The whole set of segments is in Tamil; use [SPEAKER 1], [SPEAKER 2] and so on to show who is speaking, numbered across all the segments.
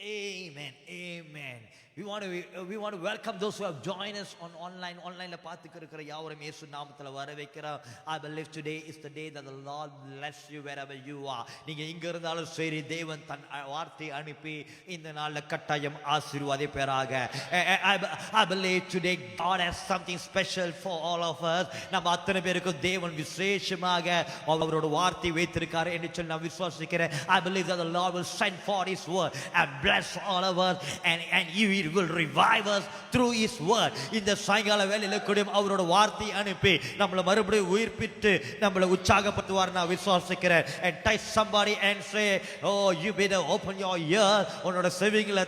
[SPEAKER 1] Amen. Amen. We want to welcome those who have joined us on online. Online la paathukirukkira yavarum Yesu naamathila varavekkira. I believe today is the day that the Lord bless you wherever you are. நீங்க எங்க இருந்தாலும் சரி தேவன் தன் வார்த்தை அனுப்பி இந்த நாள்ல கட்டாயம் ஆசீர்வதிப்பாராக. I believe today God has something special for all of us. நம்ம அத்தனை பேருக்கு தேவன் விசேஷமாக அவரோட வார்த்தை வைத்திருக்கார் என்று சொல்லி நான் விசுவாசிக்கிறேன். I believe that the Lord will send forth his word and bless all of us and he will revive us through his word. இந்த சாயங்கால வேளையில கூட அவரோட வார்த்தை அனுப்பி நம்மள மறுபடியும் உயிர்ப்பித்து நம்மள உற்சாகப்படுத்துவார் நான் விசுவாசிக்கிறேன். And touch somebody and say, oh, you better open your ear, உன்னோட செவிகளை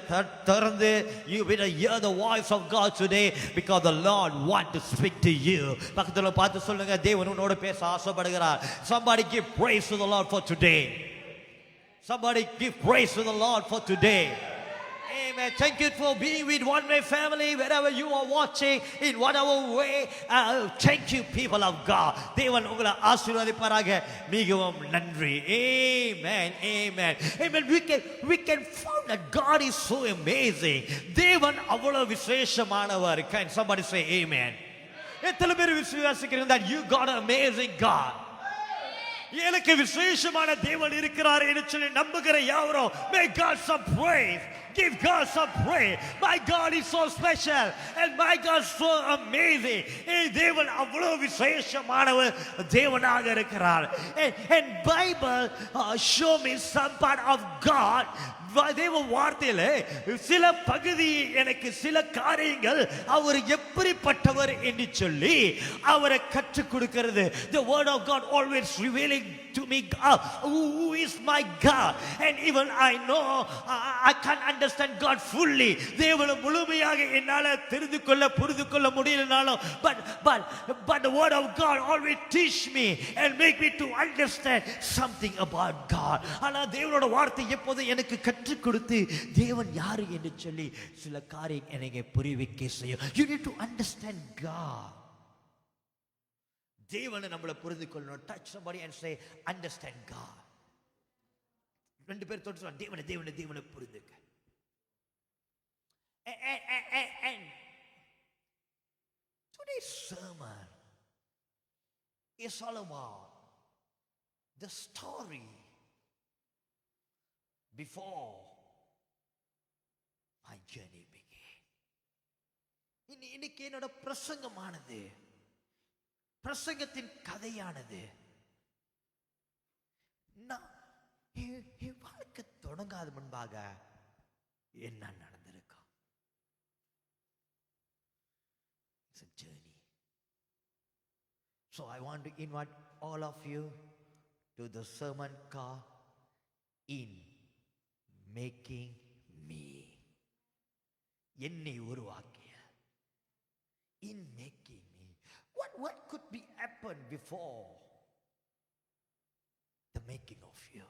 [SPEAKER 1] திறந்து you better hear the voice of God today because the Lord want to speak to you. பக்கத்துல பார்த்து சொல்லுங்க, தேவன் உன்னோட பேச ஆசைப்படுகிறார். Somebody give praise to the Lord for today. Somebody give praise to the Lord for today. Amen. Thank you for being with One Way family wherever you are watching in whatever way. Thank you people of God. தேவன் உங்களை ஆசீர்வதிப்பாராக. மிகவும் நன்றி. Amen. Amen. Amen. We can find that God is so amazing. தேவன் அவ்வளவு விசேஷமானவர். Can somebody say amen? எத்தனை பேர் விசுவாசிக்கிறீங்க that you got an amazing God? எனக்கு விசேஷமான தேவன் இருக்கிறார் என்று சொல்லி நம்புகிற யாவரும் may God some praise. Give God some praise. My God is so special and my God is so amazing. தேவன் அவ்வளவு விசேஷமானவர் தேவனாக இருக்கிறார். And Bible show me some part of God. தேவ வார்த்தையில சில பகுதி எனக்கு சில காரியங்கள் அவர் எப்படிப்பட்டவர் என்று சொல்லி அவரை கற்றுக் கொடுக்கிறது. The word of God always revealing to me who is my God. And even I know I can't understand God fully. தேவனை முழுமையாக என்னால தெரிந்து கொள்ள புரிந்து கொள்ள முடியலனாலும் but the word of God always teach me and make me to understand something about God. ஆனா தேவனோட வார்த்தை எப்போது எனக்கு கற்றுக் கொடுத்து தேவன் யாரு என்று சொல்லி சில காரியம் எனக்கு புரிவிக்க செய்யும். You need to understand God. தேவனை நம்மள புரிந்து கொள்ளணும். Touch somebody and say understand God. ரெண்டு பேர் தொட்டு சொல்லுங்க, தேவனை தேவனை தேவனை புரிந்துக்க. And today's sermon is all about the story before my journey began. இன்னைக்கு என்னோட பிரசங்கமானது பிரசங்கத்தின் கதையானது வாழ்க்கை தொடங்காத முன்பாக என்ன நடந்திருக்கும். It's a journey. So I want to invite all of you to the sermon called In Making Me. என்னை உருவாக்கிய In Making Me. What could be happened before the making of you?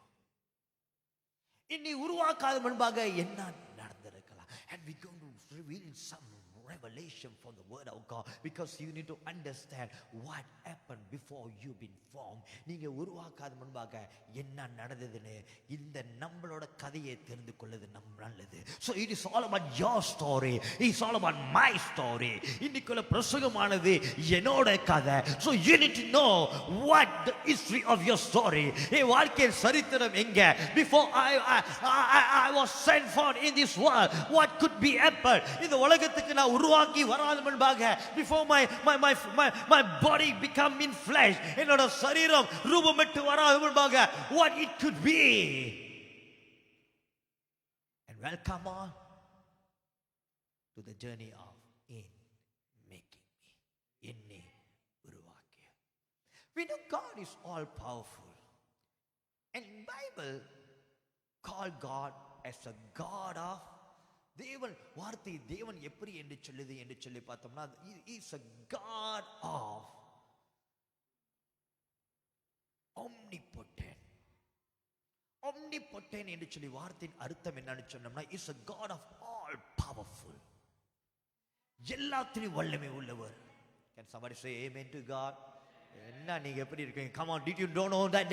[SPEAKER 1] இன்னை உருவாக்காத முன்பாக என்ன நடந்திருக்கலாம். And we're going to reveal some revelation from the word of God because you need to understand what happened before you've been formed. நீங்க உருவாக்காத முன்பாக என்ன நடந்ததுன்னு இந்த நம்மளோட கதையை தெரிந்து கொள்வது நல்லது. So it is all about your story. It's all about my story. இன்னைக்குள்ள பிரசங்கமானது என்னோட கதை. So you need to know what the history of your story. என் வாழ்க்கையின் சரித்திரம் எங்க? Before I was sent forth in this world, what could be happened? இந்த உலகத்துக்கு நான் உருவாக்கி வராத முன்பாக before my body become in flesh, என்னோட சரீரம் ரூபமிட்டு வராத முன்பாக what it could be. And welcome on to the journey of In Making Me. என்னை உருவாக்கிய. We know God is all powerful. And Bible called God as a God of தேவன் வார்த்தை தேவன் எப்படி என்று சொல்லுது என்று சொல்லி பார்த்தோம்னா is a God of omnipotent. omnipotent என்று சொல்லி வார்த்தையின் அர்த்தம் என்னன்னு சொன்னோம்னா is a God of all powerful. எல்லாத்திலும் வல்லமை உள்ளவர். Can somebody say amen to God? என்ன நீங்க எப்படி இருக்கீங்க? Come on, did you don't know that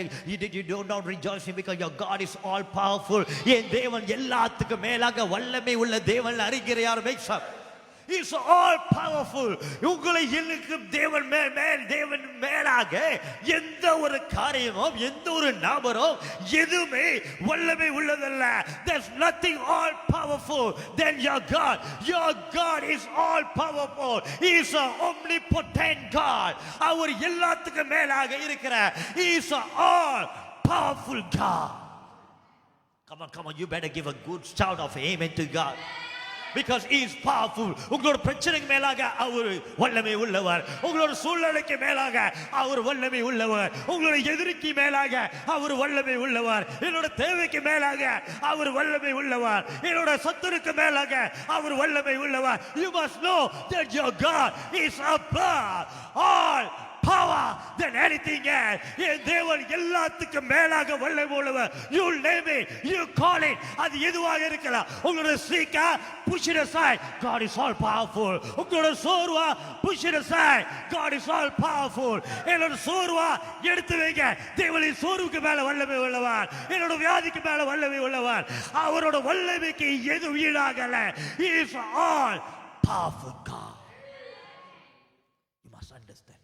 [SPEAKER 1] you don't know rejoicing because your God is all powerful. என் தேவன் எல்லாத்துக்கும் மேலாக வல்லமை உள்ள தேவன் அறிகிற யார்? make some. He is all powerful. உங்களை இழுக்கும் தேவன் தேவன் மேலாக எந்த ஒரு காரியமும் எந்த ஒரு நபரும் எதுவுமே வல்லமை உள்ளதல்ல. There's nothing all powerful than your God. Your God is all powerful. He is an omnipotent God. அவர் எல்லாத்துக்கும் மேலாக இருக்கிறார். He is an all powerful God. Come on, you better give a good shout of amen to God. Because he is powerful. உங்களோட பிரச்சனைக்கு மேலாக அவர் வல்லமை உள்ளவர். உங்களோட சூழ்நிலைக்கு மேலாக அவர் வல்லமை உள்ளவர். உங்களோட எதிரிக்கு மேலாக அவர் வல்லமை உள்ளவர். என்னோட தேவைக்கு மேலாக அவர் வல்லமை உள்ளவர். என்னோட சத்துருக்கு மேலாக அவர் வல்லமை உள்ளவர். You must know that your God is above all power than anything else. என் தேவன் எல்லாத்துக்கும் மேலாக வல்லமை உள்ளவர். You name it, you call it. அது எதுவாக இருக்கலாம். உங்களோட சீக்கா push it aside. God is all powerful. உங்களோட சோர்வா push it aside. God is all powerful. என்னோட சோர்வா எடுத்து வைங்க. தேவனின் சோர்வுக்கு மேல வல்லமை உள்ளவர். என்னோட வியாதிக்கு மேல வல்லமை உள்ளவர். அவரோட வல்லமைக்கு எது ஈடாகல. He is all powerful God. You must understand.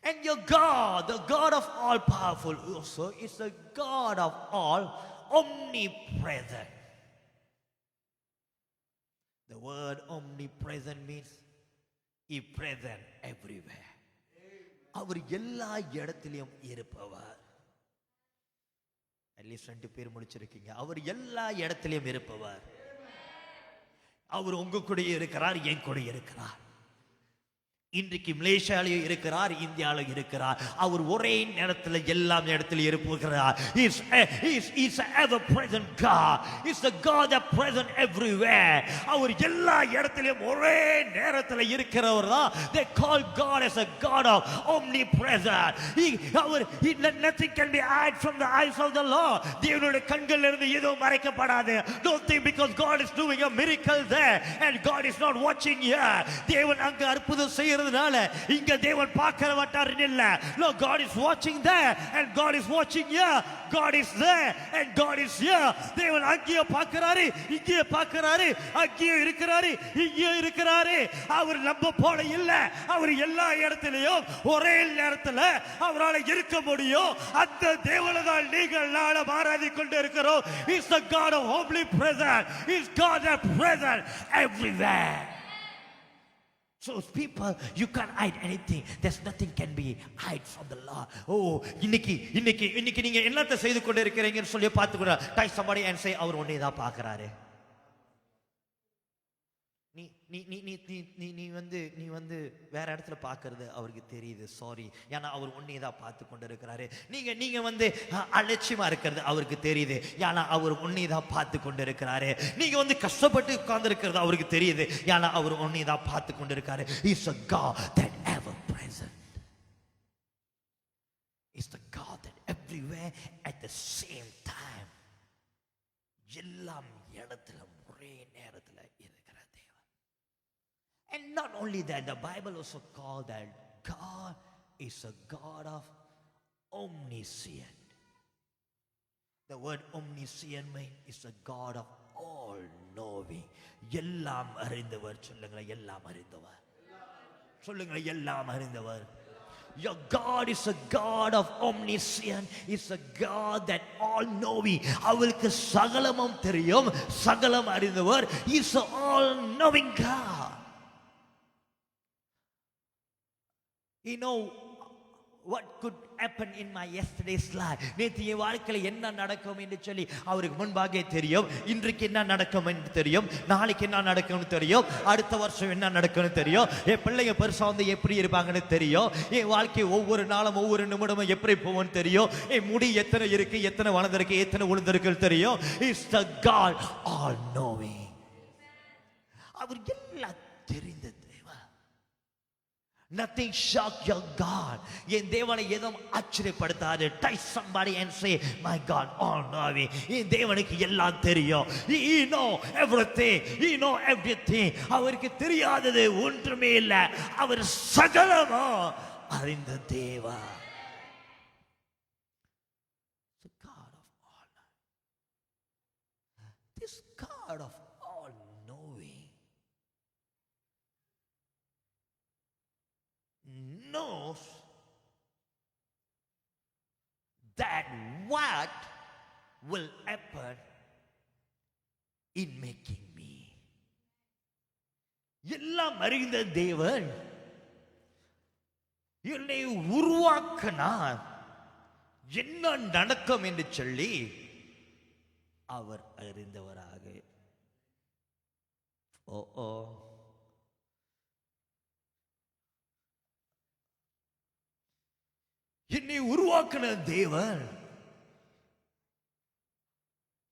[SPEAKER 1] And your God, the God of all powerful also, is the God of all omnipresent. The word omnipresent means he present everywhere. அவர் எல்லா இடத்திலும் இருப்பவர். அட்லீஸ்ட் 2 பேர் முடிச்சிருக்கீங்க. அவர் எல்லா இடத்திலும் இருப்பவர். அவர் உங்க கூட இருக்கிறார், என் கூட இருக்கிறார். இன்றைக்கு மலேசியாவில் இருக்கிறார், இந்தியாவில் இருக்கிறார். அவர் ஒரே நேரத்தில் எல்லா இடத்திலும் இருப்புகிறார். He's ever present God. He's the God that present everywhere. அவர் எல்லா இடத்திலும் ஒரே நேரத்தில் இருக்கிறவர் தான். They call God as a God of omnipresent. Nothing can be hid from the eyes of the Lord. தேவனுடைய கண்களில் இருந்து எதுவும் மறைக்கப்படாது. Don't think because God is doing a miracle there and God is not watching here. தேவன் அங்கு அற்புதம் செய்ய இங்க தேவன் பார்க்கிற வட்டார் இல்ல. No, God is watching there and God is watching here. God is there and God is here. தேவன் அங்கேயே பார்க்கிறாரு, இங்கேயே பார்க்கிறாரு, அங்கேயே இருக்கிறாரு, இங்கேயே இருக்கிறாரு. அவர் நம்ம போல இல்ல. அவர் எல்லா இடத்திலும் ஒரே நேரத்தில் அவரால் இருக்க முடியும். அந்த தேவனை தான் நீங்கள் நாளும் ஆராதித்துக் கொண்டு இருக்கிறோம். He is the God of omnipresent. He is God that present everywhere. So people, you can't hide anything. There's nothing can be hide from the Lord. Oh, இன்னைக்கு நீங்க என்னத்தை செய்து கொண்டு இருக்கிறீங்கன்னு சொல்லி பார்த்துக்கூட touch somebody and say அவர் ஒன்னே தான் பார்க்கறாரு. நீ வந்து வேற இடத்துல பார்க்கறது அவருக்கு தெரியுது. சாரி, ஏன்னா அவர் ஒன்னே தான் பார்த்து கொண்டு இருக்கிறாரு. நீங்க வந்து அலட்சியமா இருக்கிறது அவருக்கு தெரியுது. ஏன்னா அவர் ஒன்னே தான் பார்த்து கொண்டு இருக்கிறாரு. நீங்க வந்து கஷ்டப்பட்டு உட்கார்ந்து இருக்கிறது அவருக்கு தெரியுது. ஏன்னா அவர் ஒன்னே தான் பார்த்து கொண்டு இருக்காரு. He's a God that ever present. He's the God that everywhere at the same time. எல்லா இடத்திலும் ஒரே நேரத்தில் இருக்கிற தேவன். And not only that, the Bible also called that God is a God of omniscient. The word omniscient means is a God of all knowing. எல்லாம் அறிந்தவர். சொல்லுங்க, எல்லாம் அறிந்தவர். சொல்லுங்க, எல்லாம் அறிந்தவர். Your God is a God of omniscient. Is a God that all knowing. அவருக்கு சகலமும் தெரியும், சகலம் அறிந்தவர். He is an all knowing God. You know what could happen in my yesterday's life. நேற்று என் வாழ்க்கையில் என்ன நடக்கும் என்று சொல்லி அவருக்கு முன்பாக தெரியும். இன்றைக்கு என்ன நடக்கும் என்று தெரியும், நாளைக்கு என்ன நடக்கும்னு தெரியும், அடுத்த வருஷம் என்ன நடக்கும்னு தெரியும், என் பிள்ளைங்க பெருசா வந்து எப்படி இருப்பாங்கன்னு தெரியும், என் வாழ்க்கை ஒவ்வொரு நாளும் ஒவ்வொரு நிமிடமும் எப்படி போகும்னு தெரியும், என் முடி எத்தனை இருக்கு, எத்தனை வளர்ந்திருக்கு, எத்தனை உளுந்திருக்குன்னு தெரியும். Is the God all knowing. அவர் எல்லாம் தெரிந்தது. Nothing shock your God. என் தேவனை எதுவும் ஆச்சரியப்படுத்தாது. Touch somebody and say, my God all knowing. என் தேவனுக்கு எல்லாம் தெரியும். He know everything. He know everything. அவருக்கு தெரியாதது ஒன்றுமே இல்லை. அவர் சகலமும் அறிந்த தேவா. The God of all knowing. This God of all knowing knows that what will happen in making me. எல்லாம் அறிந்த தேவன் என்னை உருவாக்கினார், என்ன நடக்கும் என்று சொல்லி அவர் அறிந்தவராக. ஓ என்னை உருவாக்கின தேவன்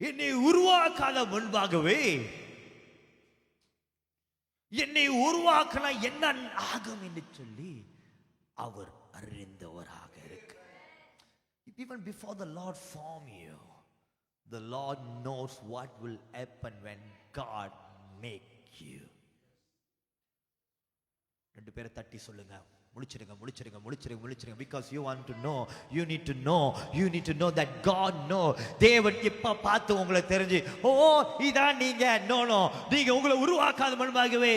[SPEAKER 1] என்னை உருவாக்காத முன்பாகவே என்னை உருவாக்கின என்ன ஆகும் என்று சொல்லி அவர் அறிந்தவராக இருக்கு. Even before the Lord form you, the Lord knows what will happen when God make you. ரெண்டு பேரை தட்டி சொல்லுங்க, முடிச்சிருங்க. Because you want to know, you need to know that God know. தேவன் இப்ப பார்த்து உங்களை தெரிஞ்சு, ஓ இதான் நீங்க, நோ நீங்க உங்களை உருவாக்காத முன்பாகவே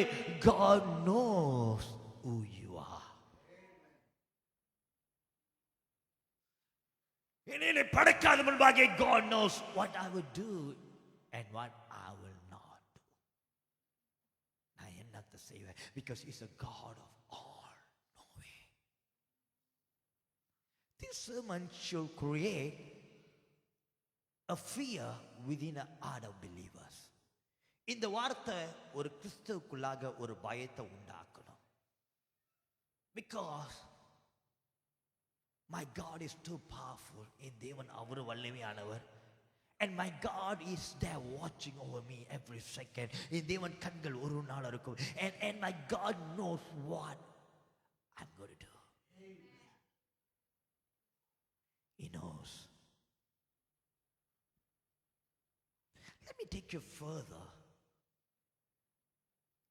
[SPEAKER 1] God knows who you are. என்னை படைக்காத முன்பாகவே God knows what I will do and what I will not do. நான் என்னத்தை செய்வேன், because he's a God of all. This sermon should create a fear within the heart of believers. இந்த வார்த்தை ஒரு கிறிஸ்துவுக்குள்ளாக ஒரு பயத்தை உண்டாக்கணும். Because my God is too powerful. என் தேவன் அவர் வல்லமையானவர். And my God is there watching over me every second. என் தேவன் கண்கள் ஒரு நாள் இருக்கும். And my God knows what I'm going to do. He knows. Let me take you further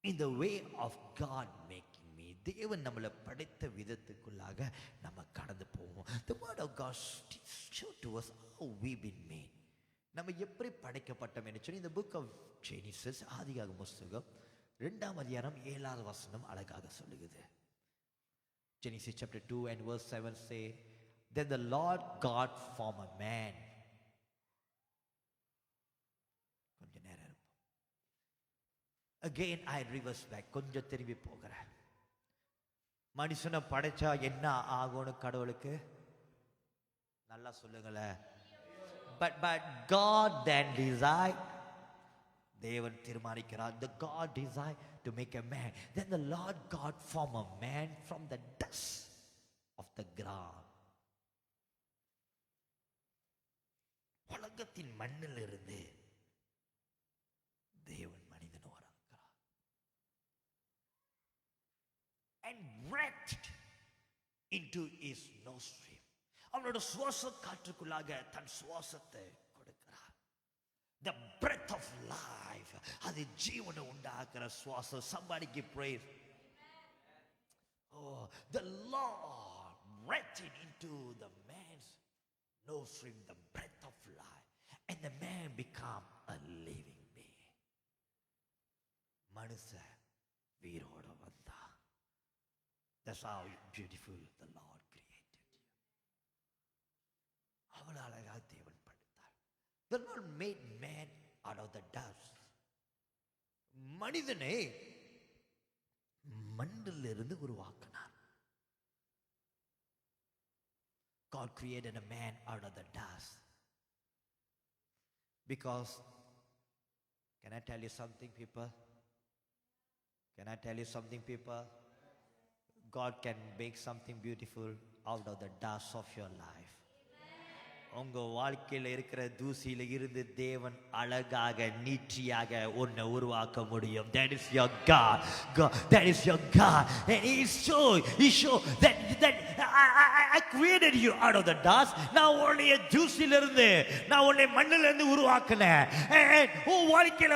[SPEAKER 1] in the way of God making me. தேவன் நம்மளை படைத்த விதத்துக்குள்ளாக நம்ம கடந்து போவோம். The word of God shows to us how we've been made. நம்ம எப்படி படைக்கப்பட்டோம் என்று சொல்லி இந்த book of Genesis, ஆதியாகம புத்தகம் 2ஆம் அதிகாரம் 7வது வசனம் அழகாக சொல்லுகிறது. Genesis chapter 2 and verse 7 say, then the Lord God formed a man. கொஞ்ச நேரம் இருப்போம். Again I reverse back. கொஞ்சம் திரும்பி போகிறேன். மனுஷனை படைச்சா என்ன ஆகும்னு கடவுளுக்கு நல்லா சொல்லுங்களேன். But God then desired, தேவன் தீர்மானிக்கிறார், the God desired to make a man. Then the Lord God formed a man from the dust of the ground. உலகத்தின் மண்ணில் இருந்து தேவன் மனிதன் உருவாக்குறார். And breathed into his nostril. அவனோட சுவாச காற்றுக்குள்ளாக தன் சுவாசத்தை கொடுக்கிறார். The breath of life. அது ஜீவனை உண்டாக்குற சுவாசம். Somebody give praise. Oh, the Lord breathed into the man's nostril the breath of life, and the man become a living being. மனுஷன் வீரோட வந்தா. That's how beautiful the Lord created you. அவ்வளவு அழகா தேவன் படைத்தார். The Lord made man out of the dust. மனிதனை மண்ணிலிருந்து உருவாக்கினார். God created a man out of the dust. Because, can I tell you something, people? Can I tell you something, people? God can make something beautiful out of the dust of your life. உங்க வாழ்க்கையில இருக்கிற தூசியில இருந்து தேவன் அழகாக நீட்சியாக உன்னை உருவாக்க முடியும். That is your God. That is your God. And he show that I created you out of the dust. நான் உன்னை தூசியில இருந்து நான் உன்னை மண்ணில இருந்து உருவாக்கினேன். And வாழ்க்கையில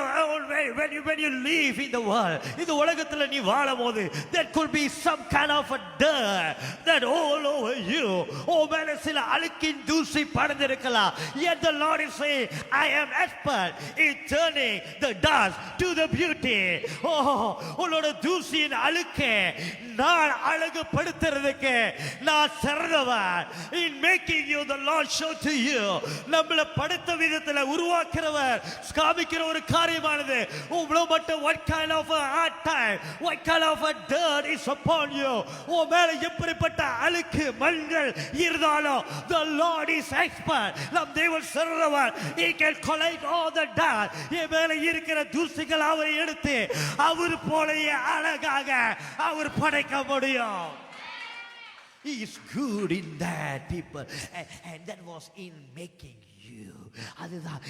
[SPEAKER 1] when you live in the world, இந்த உலகத்துல நீ வாழும்போது there could be some kind of a dirt that all over you. மேல சில அழுக்கின் தூசி படர்ந்திருக்கலாம். Yet the Lord is saying, I am expert in turning the dust to the beauty. உன்னோட தூசியின் அழுக்கை நான் அழகுபடுத்துறதுக்கு நான் சிறந்தவர். In making you, the Lord showed to you. நம்மளை படைத்த விதத்தில் உருவாக்குறவர் காமிக்கிற ஒரு காரியமானது உங்களை மட்டும் what kind of a hard time, what kind of a dirt is upon you. உன் மேல எப்படிப்பட்ட அழுக்கு மண்கள் இருந்தாலும் the Lord is expert. நம் தேவன் சிறந்தவர். He can collect all the dirt. என் மேல இருக்கிற தூசிகள் அவரை எடுத்து அவர் போலயே அழகாக அவர் படைக்க முடியும். He is good in that, people. And that was in making you. அதுதான்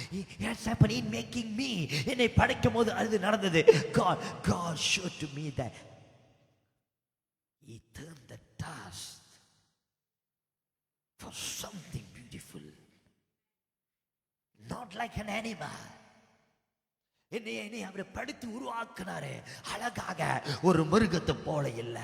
[SPEAKER 1] it's happened in making me. என்னை படைக்கும் போது அது நடந்தது. God showed to me that He turned the dust for something beautiful, not like an animal. என்னை அவரை படைத்து உருவாக்கினாரு அழகாக ஒரு மிருகத்தை போல இல்ல,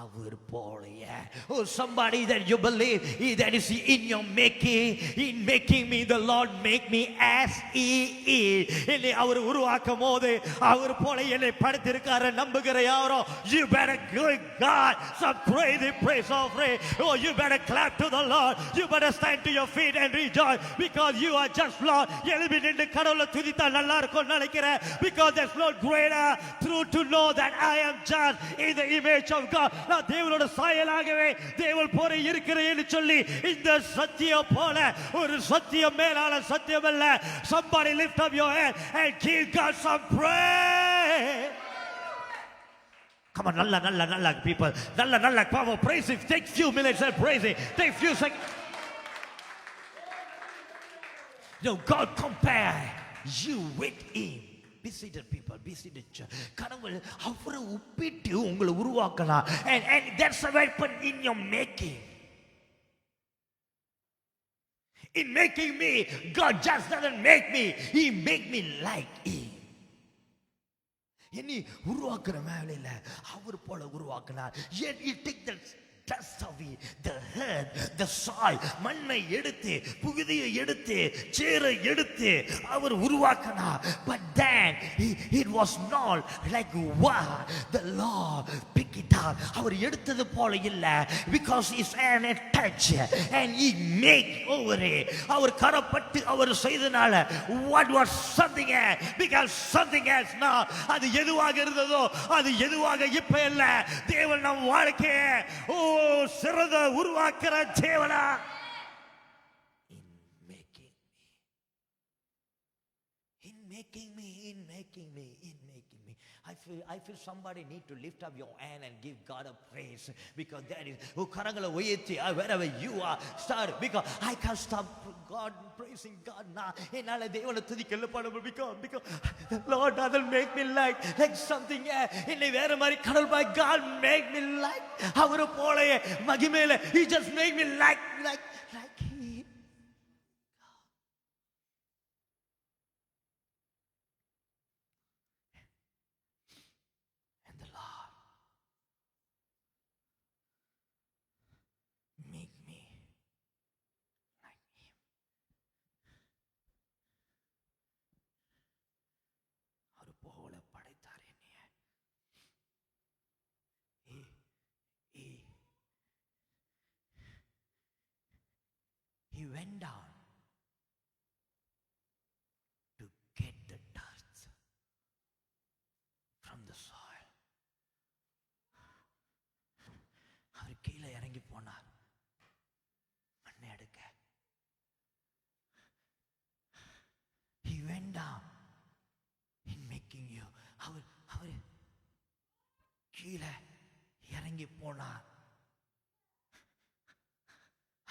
[SPEAKER 1] அவர் போலயே. Oh, somebody that you believe that is in your making, in making me, the Lord make me as He is. என்னை அவர் உருவாக்கும் போது அவர் போல என்னை படைத்திருக்காரு நம்புகிற யாரோ, you better give God some praise offering. Oh, you better clap to the Lord. You better stand to your feet and rejoice because you are just Lord. எழுப்பி நின்று கடவுளை துதித்தா நல்லா இருக்கும் நினைக்கிறேன். Because there's no greater truth to know that I am just in the image of God. நான் தேவனோட சாயலாகவே தேவன் போல இருக்கிறேன்னு சொல்லி இந்த சத்தியம் போல ஒரு சத்தியம் மேலான சத்தியம் அல்ல. Somebody lift up your hand and give God some praise. Come on, நல்ல people, நல்ல power praise Him. Take few minutes and praise Him. Take few seconds. No, God compare you with Him. Be seated, people. Be seated, church. கடவுள் அவரை ஒப்பிட்டு உங்களை உருவாக்கலாம். And that's a weapon in your making. In making me, God just doesn't make me. He make me like Him. என்னை உருவாக்குற வேலையில அவர் போல உருவாக்கினார். Yet He take the dust of it, the earth, the soil, மண்ணை எடுத்து புழுதியை எடுத்து சேரை எடுத்து அவர் உருவாக்கினார். But then it was not like what the Lord pick it up. அவர் எடுத்தது போல இல்ல, because His hand touch and He make over it. Our கரப்பட்டு our செய்தனால what was something else, because something else now. அது எதுவாக இருந்ததோ அது எதுவாக இப்ப இல்ல. தேவன் நம் வாழ்க்கையை சிறந்த உருவாக்குற தேவனா. In making me. I feel somebody need to lift up your hand and give God a praise, because that is கரங்களை உயர்த்தி wherever you are start, because I can't stop God praising God now. என்னால தேவனை துதிக்கல பாட because the Lord doesn't make me like something else. என்னை வேற மாதிரி கடவுள் by God make me like அவரை போலயே மகிமையில He just make me like He. He went down to get the dust from the soil. அவர் கீழே இறங்கி போனார் மண்ணை எடுக்க. He went down in making you. அவர் கீழே இறங்கி போனார்.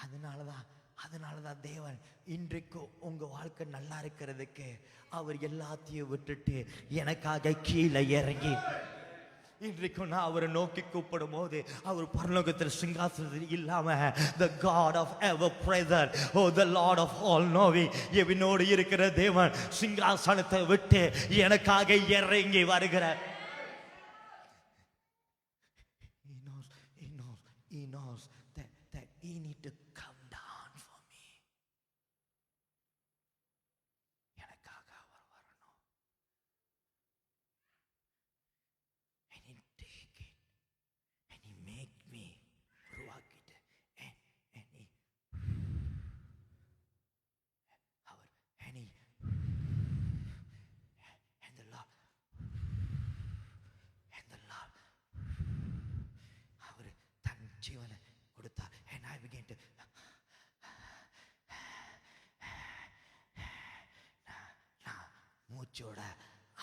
[SPEAKER 1] அதனாலதான் அதனாலதான் தேவன் இன்றைக்கு உங்க வாழ்க்கை நல்லா இருக்கிறதுக்கு அவர் எல்லாத்தையும் விட்டுட்டு எனக்காக கீழே இறங்கி இன்றைக்கும் நான் அவரை நோக்கி கூப்பிடும் போது அவர் பரலோகத்தில் சிங்காசனத்தில் இல்லாம the God of ever present, oh the Lord of all knowing, என்னோடு இருக்கிற தேவன் சிங்காசனத்தை விட்டு எனக்காக இறங்கி வருகிறார். He knows that he need to come down for me. எனக்காக அவர் வரணும். And he take it and he make me உருவாக்கிட்டு and he our and he and the Lord அவர் தன் ஜீவனை கொடுத்தார். And I began to நான் மூச்சோட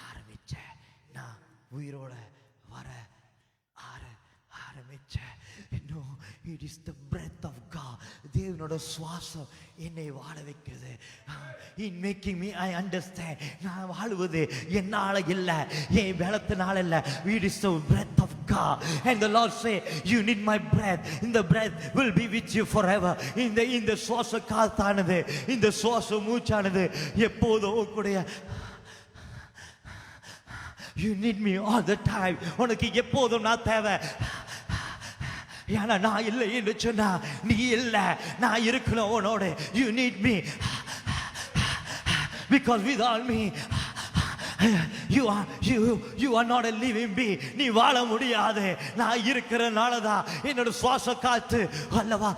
[SPEAKER 1] ஆரம்பிச்சேன், நான் உயிரோட வர ஆரம்பிச்சேன். No, it is the breath of God. தேவனோட சுவாசம் என்னை வாழ வைக்கிறது. In making me I understand. நான் வாழுவது என்னால இல்ல, என் பலத்தினால இல்ல. It is the breath of God. And the Lord say, you need my breath. இந்த breath will be with you forever. இந்த சுவாச காத்தானது, இந்த சுவாச மூச்சானது எப்போதும் உங்களுடைய you need me all the time. உனக்கு எப்போதும் நான் தேவை. ஏன்னா நான் இல்லை என்று சொன்னா நீ இல்லை, நான் இருக்கணும் உன்னோட. You need me because without me you are not a living being. நீ வாழ முடியாது. நான் இருக்கிறனால தான் என்னோட சுவாச காத்து அல்லவா.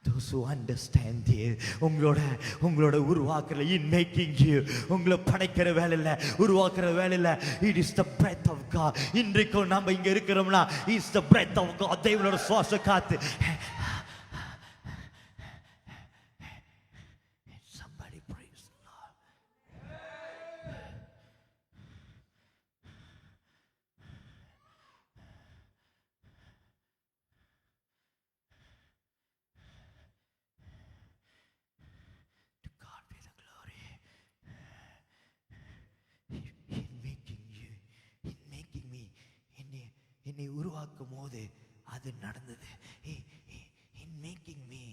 [SPEAKER 1] Those who understand this, உங்களோட உருவாக்குற in making you, உங்களை படைக்கிற வேலை இல்ல, உருவாக்குற வேலை இல்ல. It is the breath of God. இன்றைக்கும் நம்ம இங்க இருக்கிறோம்னா it's the breath of God. தேவனோட சுவாச காத்து. Somebody praise the Lord. என்னை உருவாக்கும் போது அது நடந்தது. In making me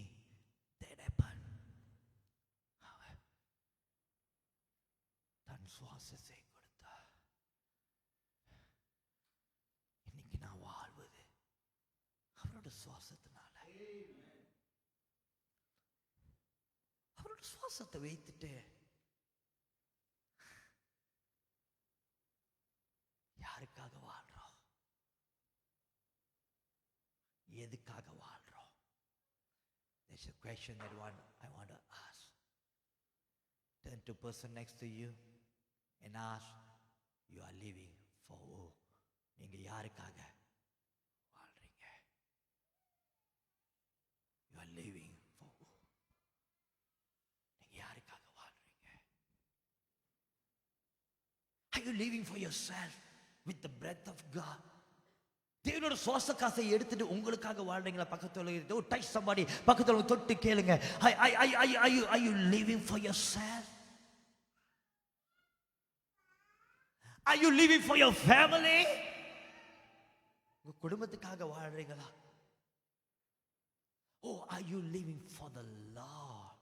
[SPEAKER 1] that happened. தன் சுவாசத்தை கொடுத்தார். இன்னைக்கு நான் வாழ்வது அவரோட சுவாசத்தினால. அவரோட சுவாசத்தை வைத்துட்டு யாருக்காக வாழ்றோம், எதுக்காக வாழ்றோம்? There's a question that I want to ask. Turn to person next to you and ask, you are living for who? நீங்க யாருக்காக வாழ்றீங்க? You are living for who? நீங்க யாருக்காக வாழ்றீங்க? Are you living for yourself with the breath of God? தேவனோட சுவாச காசை எடுத்துட்டு உங்களுக்காக வாழ்றீங்களா? பக்கத்துல touch somebody, பக்கத்துல தொட்டு கேளுங்க. Are you living for yourself? Are you living for your family? உங்க குடும்பத்துக்காக வாழ்றீங்களா? Oh, are you living for the Lord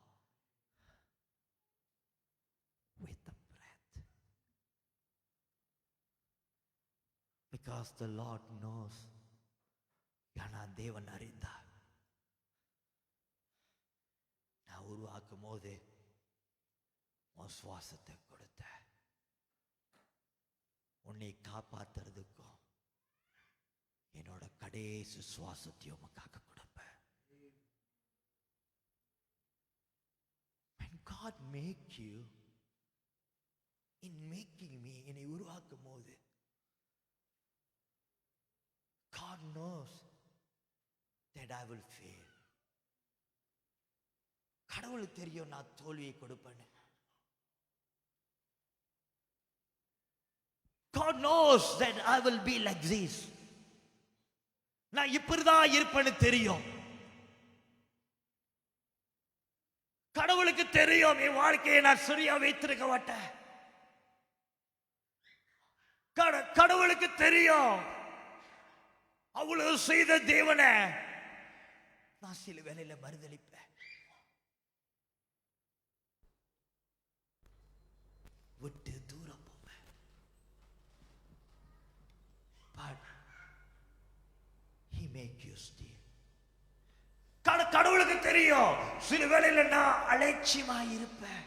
[SPEAKER 1] with the breath? Because the Lord knows. ஏன்னா தேவன் அறிந்தார். நான் உருவாக்கும் போது உன் சுவாசத்தை கொடுத்த, உன்னை காப்பாத்துறதுக்கும் என்னோட கடைசி சுவாசத்தையும் உமக்காக கொடுப்பேன். When God make you, in making me, என்னை உருவாக்கும் போது God knows that I will fail. கடவுளுக்கு தெரியும் நான் தோல்வியை கொடுப்பேன். God knows that I will be like this. நான் இப்படிதான் இருப்பேன்னு தெரியும். கடவுளுக்கு தெரியும் என் வாழ்க்கையை நான் சரியா வைத்திருக்க மாட்டேன். கடவுளுக்கு தெரியும் அவ்வளவு செய்த தேவனை நான் சில வேளையில மறுதளிப்பேன். விட்டு தூரம் போவேன். But he make you still. கடவுளுக்கு தெரியும் சில வேளையில நான் அலட்சியமா இருப்பேன்.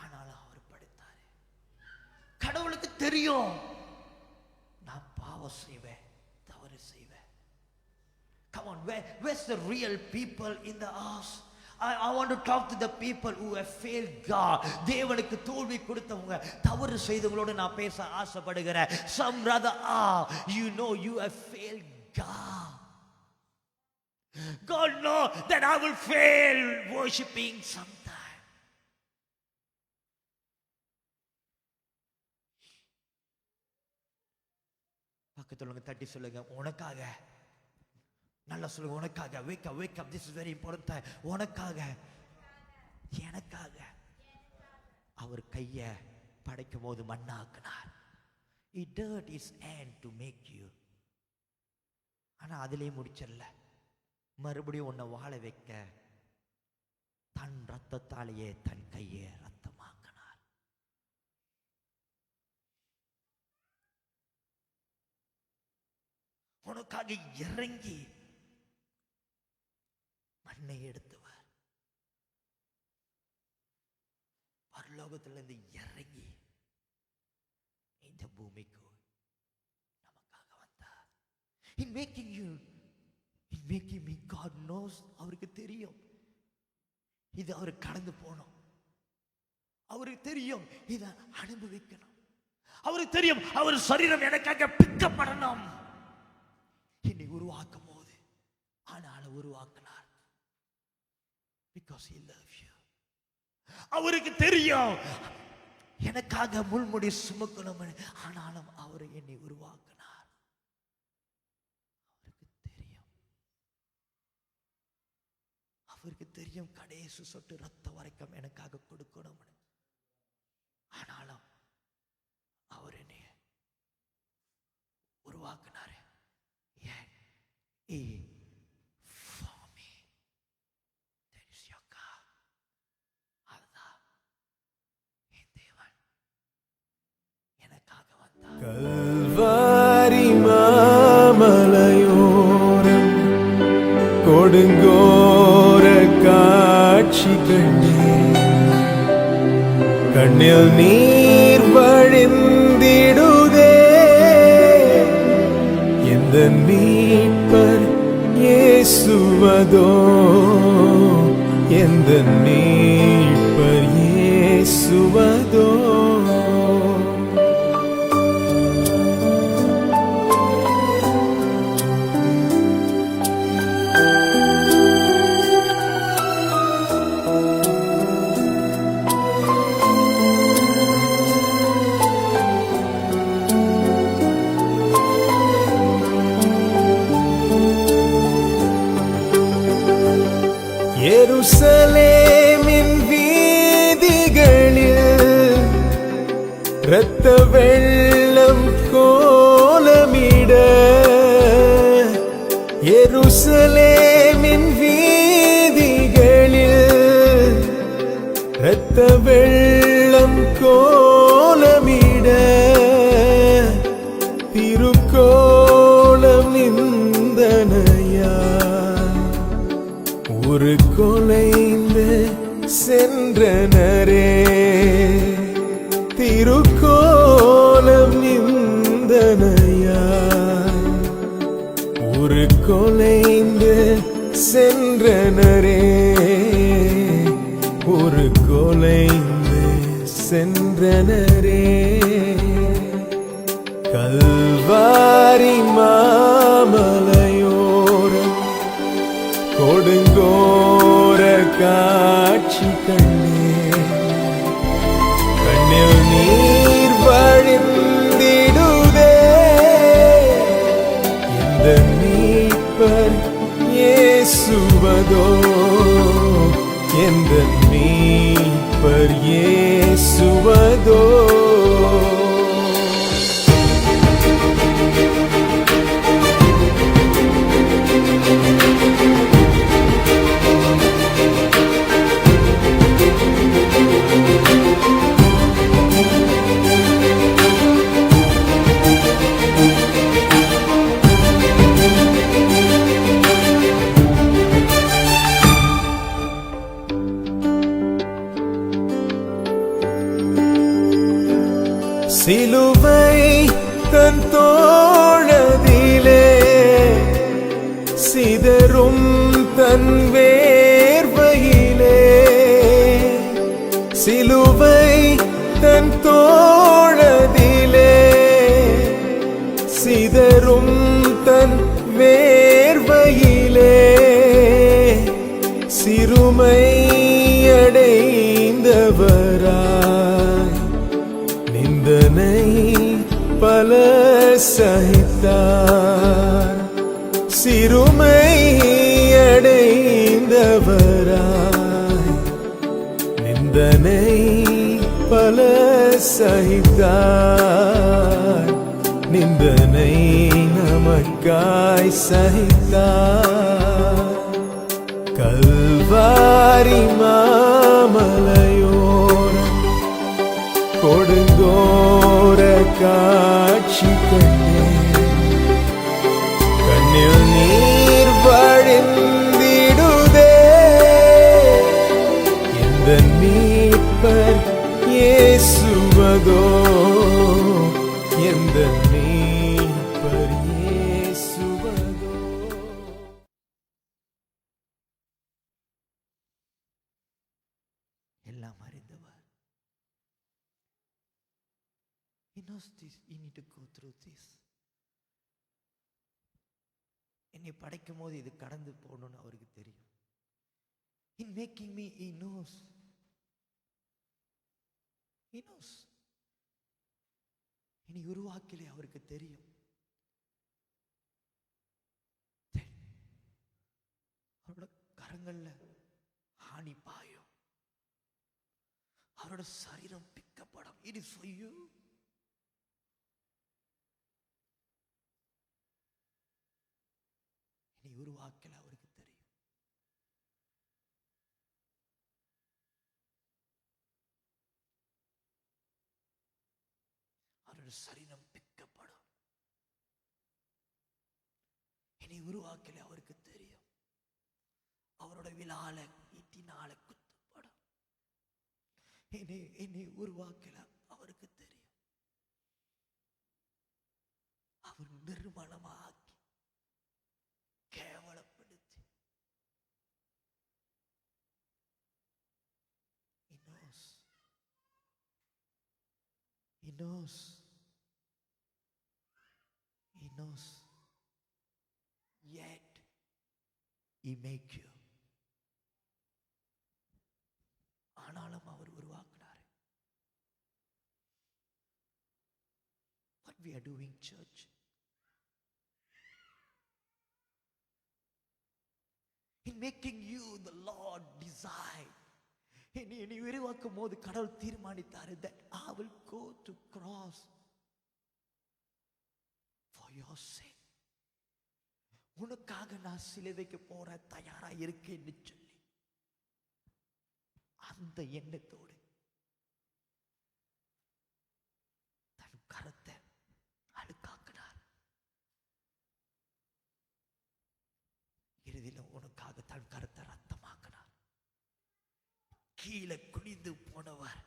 [SPEAKER 1] ஆனாலும் அவர் படைத்தாரு. கடவுளுக்கு தெரியும் நான் பாவம் செய்வேன், தவறு செய்வேன். Come on, where's the real people in the house? I want to talk to the people who have failed God. தேவனுக்கு தோல்வி கொடுத்தவங்க, தவறு செய்தவங்களோடு நான் பேச ஆசைப்படுகிறேன். Some brother, you know you have failed God. God know that I will fail worshiping sometime. பக்கத்துல தட்டி சொல்லுங்க, உனக்காக. நல்லா சொல்லுங்க, உனக்காக. wake up, wake up, this is very important time. உனக்காக, எனக்காக அவர் கையை படைக்கும் போது மண்ணாக்கினார். He dirt his hand to make you. ஆனா அதிலே முடிச்சிடல, மறுபடியும் உன்னை வாழ வைக்க தன் ரத்தத்தாலேயே தன் கையை ரத்தமாக்கினார். உனக்காக இறங்கி மண்ணை எடுத்தவர், பரலோகத்திலிருந்து இறங்கி இந்த பூமிக்கு நமக்காக வந்தார். In making you, in making me, God knows. அவருக்கு தெரியும் இது அவர் கடந்து போனோம். அவருக்கு தெரியும் இதை அனுபவிக்கணும். அவருக்கு தெரியும் அவர் சரீரம் எனக்காக பிக்கப்படணும். என்னை உருவாக்கும் போது ஆனாலும் உருவாக்கினார். Because he loves you. அவருக்கு தெரியும் எனக்காக முள்முடி சுமக்கணும், ஆனாலும் அவர் என்னை உருவாக்கினார். அவருக்கு தெரியும் கடைசி சொட்டு ரத்த வரைக்கும் எனக்காக கொடுக்கணும், ஆனாலும் அவர் என்னை உருவாக்கினார்.
[SPEAKER 2] கல்வாரி மாமலையோரம் கொடுங்கோர காட்சி கண்ணில் நீர் வழிந்திடுதே. எந்த மீட்பர் இயேசுவதோ, எந்த மீட்பர் இயேசுவதோ. எருசலேமின் வீதிகளில் இரத்த வெள்ளம் கோலமிட, எருசலேமின் வீதிகளில் இரத்த வெள்ளம் கோலமிட, திருக்கோலம் நிந்தனையா ஒரு கொலைந்து சென்றனரே. திருக்கோலம் நிந்தனையா ஒரு கொலைந்து சென்றனரே, ஒரு கொலைந்து சென்றனரே. கல்வாரி மாமலையோரம் கொடுங்கோர காட்சி கண்ணில் நீர் வழிந்திடுதே. எந்த மீட்பர் இயேசுவதோ. சிலுவை தன் தோழதிலே சிதறும் தன் வேர்வையிலே, சிலுவை தன் தோழதிலே சிதறும் தன் வேர்வையிலே, சிறுமை அடைந்தவராய் நிந்தனை பல சகித்தார். சிறுமை அடைந்தவராய் நிந்தனை பல சகித்தார். நிந்தனை நமக்காய் சகித்தார். கல்வாரி மாமலையோரம் கொடுங்கோர காட்சி கண்டேன். கண்ணில் நீர் வழிந்திடுதே. எந்த மீட்பர் இயேசுவதோ. எந்த மீட்பர் இயேசுவதோ.
[SPEAKER 1] எல்லாம் அறிந்தவர். He knows this. You need to go through this. என்னை படைக்கும் போது இது கடந்து போகணும்னு அவருக்கு தெரியும். In making me, he knows. He knows. என்னை உருவாக்கலே அவருக்கு தெரியும். அவரோட கரங்கள்ல ஆணி பாயும். அவரோட சரீரம் பிக்கப்படும். It is for you. நீ உருவாக்கல அவருக்கு தெரியும். அவரோட சரீரம் பிக்கப்படும். என்னை உருவாக்கல அவருக்கு தெரியும். அவரோட விழால ஈட்டினால குத்தப்படும். என்னை உருவாக்கல அவருக்கு தெரியும். அவர் நிர்மலமாக்கி கேவலப்படுத்தி He knows. He knows. He knows. Yet He make you. ஆனாலும் அவர் உருவாக்கினார். What we are doing, church? In making you, the Lord decide. என்னை உருவாக்கும் போது கடவுள் தீர்மானித்தார் that I will go to cross for your sake. உனக்காக நான் சிலுவைக்கு போற தயாரா இருக்கேன்னு சொல்லி அந்த எண்ணத்தோடு தன் கரத்தை அழுக்காக்கினார். இறுதியில் உனக்காக தன் கரத்தை ரத்தமாக்கினார். கீழே குனிந்து போனவர்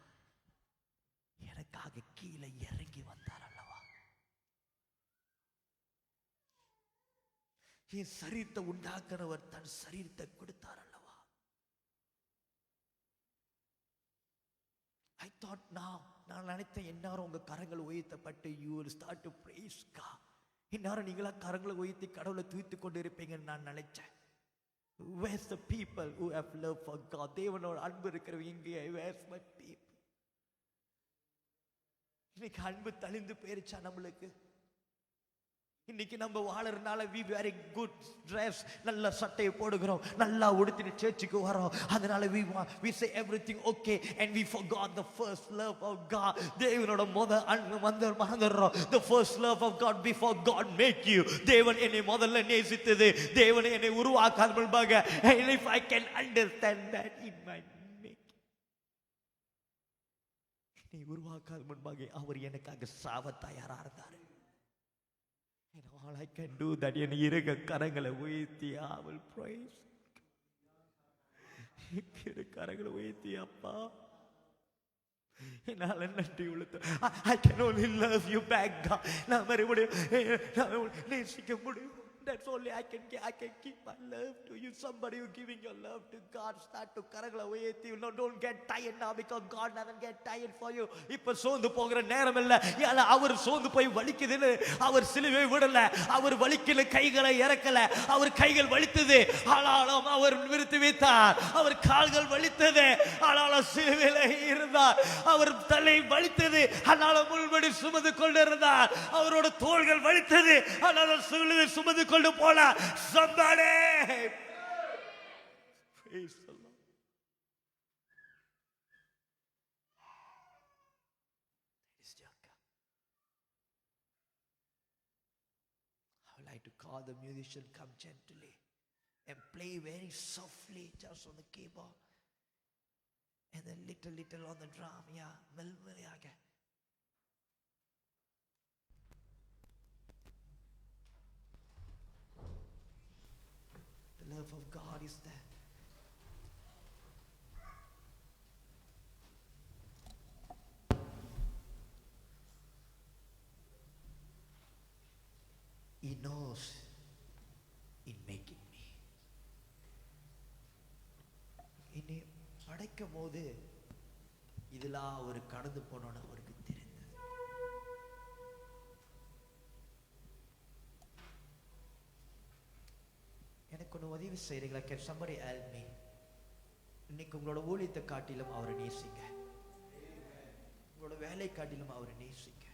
[SPEAKER 1] எனக்காக கீழே இறங்கி வந்தார் அல்லவா. என் சரீரத்தை உண்டாக்குறவர் தன் சரீரத்தை கொடுத்தார் அல்லவா. I thought நான் நினைத்தேன் என்னாரும் உங்க கரங்கள் உயர்த்தப்பட்டு you will start to praise God. இன்னாரும் நீங்களா கரங்களை உயர்த்தி கடவுளை தூய்த்து கொண்டு இருப்பீங்கன்னு நான் நினைச்சேன். Where's the people who have love for God? தேவனோட அன்பு இருக்கிறவங்க இங்கே. Where's my people? இன்னைக்கு அன்பு தளிந்து போயிருச்சா நம்மளுக்கு? இன்னைக்கு நம்ம வாழறதுனால we wearing good dress, நல்ல சட்டையை போடுகிறோம், நல்லா உடுத்திட்டு சர்ச்சுக்கு வரோம். அதனால we say everything okay and we forgot the first love of God. தேவனோட மறந்துடுறோம். The first love of God before God make you. தேவன் என்னை முதல்ல நேசித்தது, தேவன் என்னை உருவாக்காத முன்பாக, and if I can understand that in my make என்னை உருவாக்காத முன்பாக அவர் எனக்காக சாவ தயாரா இருந்தார். And all I can do that என் இறக கரங்களை உயர்த்தி I will praise. இரு கரங்களை உயர்த்தி அப்பா என்னால நன்றி உளுத்த I can only love you back God. நான் மறுபடியும் நேசிக்க முடியும். That's only I can keep my love to you. Somebody who giving your love to God, start to karagala uyethi. No, don't get tired now because God doesn't get tired for you. இப்ப சோர்ந்து போகிற நேரம் இல்ல. யால அவர் சோர்ந்து போய் வலிக்குதுன்னு அவர் சிலுவை விடல. அவர் வலிக்கல, கைகளை இறக்கல. அவர் கைகள் வலித்தது, ஆனாலும் அவர் நிறுத்தி வைத்தார். அவர் கால்கள் வலித்தது, ஆனாலும் சிலுவையில இருந்தார். அவர் தலை வலித்தது, ஆனாலும் முள்முடி சுமந்து கொண்டிருந்தார். அவரோட தோள்கள் வலித்தது, ஆனாலும் சிலுவை சுமந்து கொண்டு போனார். Somebody praise the Lord. That is Jacob. I would like to call the musician, come gently and play very softly just on the keyboard and then little on the drum. Yeah, melodiyaga. The love of God is there. He knows in making me. என்னை படைக்கும் போது இதெல்லாம் ஒரு கடந்து போனோன்னு அவருக்கு தெரிந்தது. எனக்கு ஒன்று உதவி செய்கிறீங்களா? Can somebody help me? இன்னைக்கு உங்களோட ஊழியத்தை காட்டிலும் அவரை நேசிங்க, உங்களோட வேலை காட்டிலும் அவரை நேசிங்க.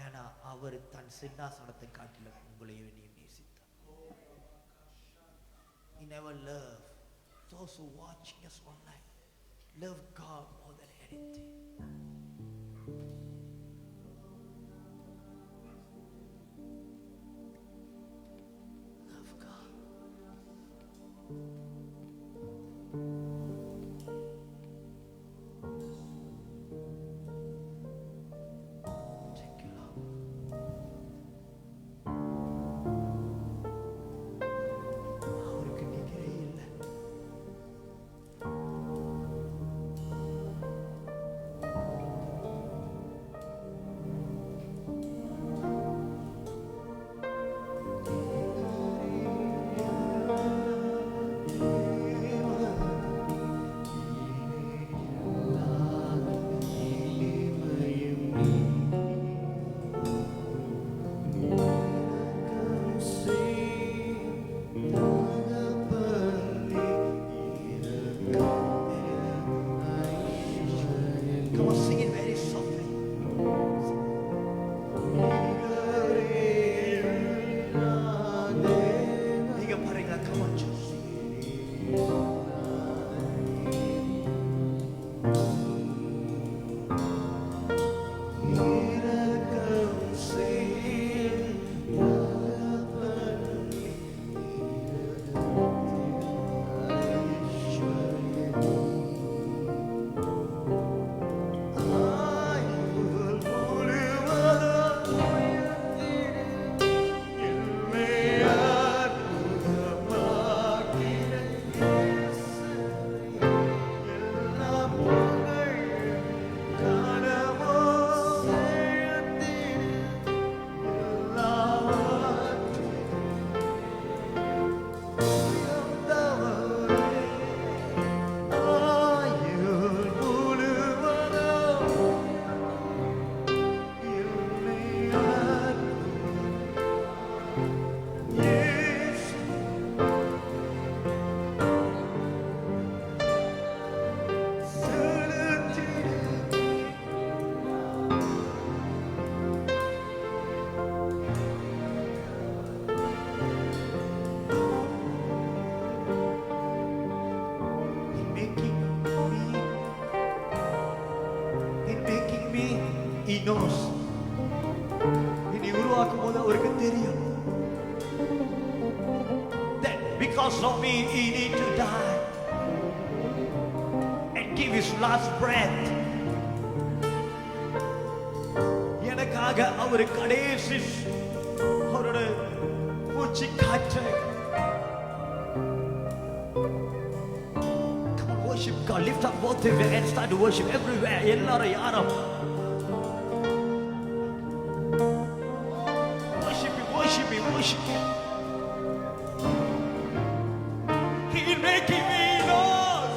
[SPEAKER 1] ஏன்னா அவர் தன் சிங்காசனத்தை காட்டிலும் உங்களையும் என்னையும் நேசித்தார். He never loved those who watching us online. Love God more than anything. Love God. Thank you, Lord. அவருக்கு நிகரே இல்லை. making me, he knows. என்னை உருவாக்கும் போது அவருக்கு தெரியும். That because of me he need to die and give his last breath. எனக்காக அவர் கடைசி அவருடைய மூச்சு காற்றை. Come on, worship God. Lift up both of your hands. Start to worship everywhere. எல்லாரும் யாரும் worship him, worship him, worship him. He is making me knows.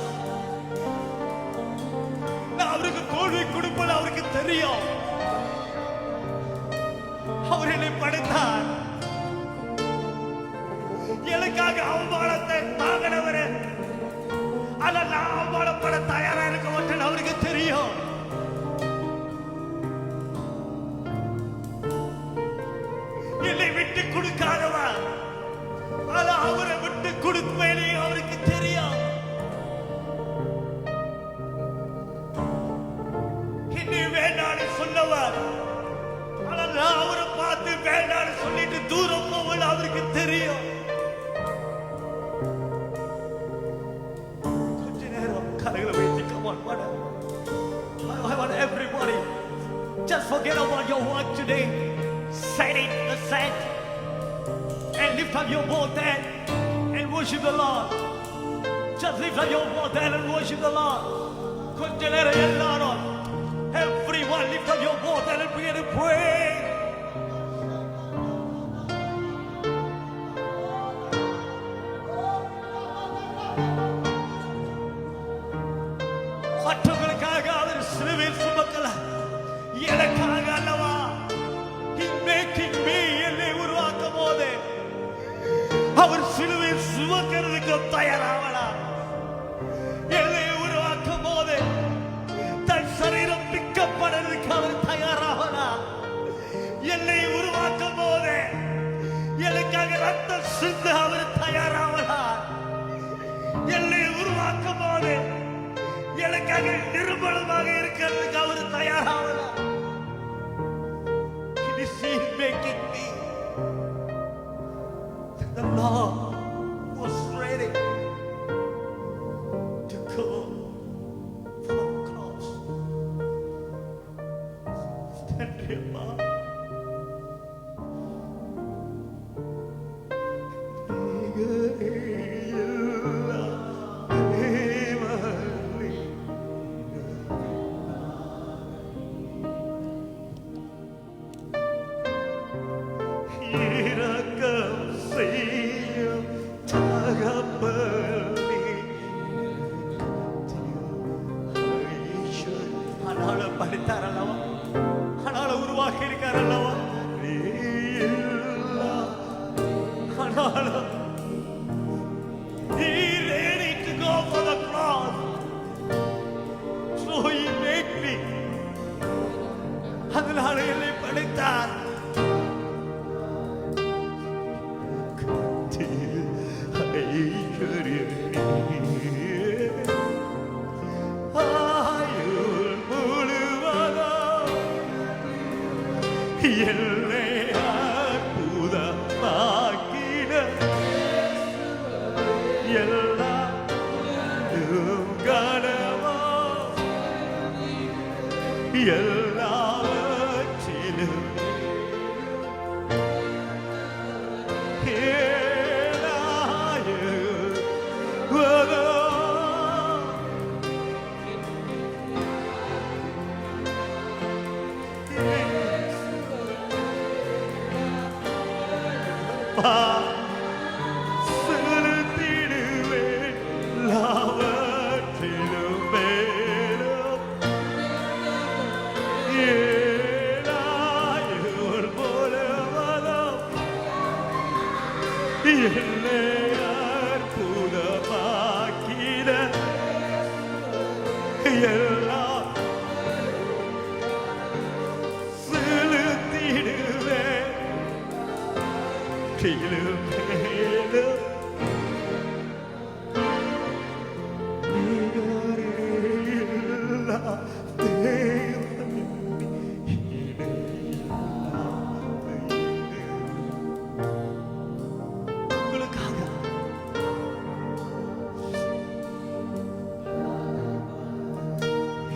[SPEAKER 1] நான் அவருக்கு தோல்வி கொடுப்பது அவருக்கு தெரியும். அவர் என்னை படைத்தார். எனக்காக அவமானத்தை தாங்கினவரே. ஆனா நான் அவமானப்பட தயாரா இருக்க மாட்டேன் அவருக்கு தெரியும். என்னை விட்டு கொடுக்காதவன். ஆனா அவரை விட்டு கொடுப்பேனே அவருக்கு தெரியும். என்னை வேண்டான்னு சொன்னவர். ஆனா நான் அவரை பார்த்து வேண்டான்னு சொல்லிட்டு தூரம் போவது அவருக்கு தெரியும். கொஞ்ச நேரம் கரைகளை வைத்து come on, I want everybody just forget about your work today. Set it aside and lift up your both hand and worship the Lord. Just lift up your both hand and worship the Lord. கொஞ்ச நேரம் எல்லாரும் everyone lift up your both hand and begin to pray. மற்றவர்களுக்காக அவர் சிலுவையில் சுமக்கல, எனக்காக அல்லவா. He making me, என்னை உருவாக்கும் போது அவர் சிலுவையில் சுமக்கிறதுக்கு தயாராவலா. என்னை உருவாக்கும் போது தன் சரீரம் பிக்கப்படுறதுக்கு அவர் தயாராவலா. என்னை உருவாக்கும் போது எனக்காக ரத்தம் சிந்த அவர் தயாராவலா. என்னை உருவாக்கும் போது எனக்காக நிர்மலமாக இருக்கிறதுக்கு அவர் தயாராவலா. He is making me. The Lord was ready to go from the cross. Stand here, Mom. படித்தாரல்லவா, ஆனால் உருவாக்கி இருக்காரல்லவா. ஆனாலும் he ready to go for the cross. So he made me. அதனால என்னை படைத்தார். என்னை அற்புதமாக்கின எல்லாம் கனவா எல்லாவற்றிலும் செலுத்திடுவேன் எல்லாவற்றிலும் மேலும்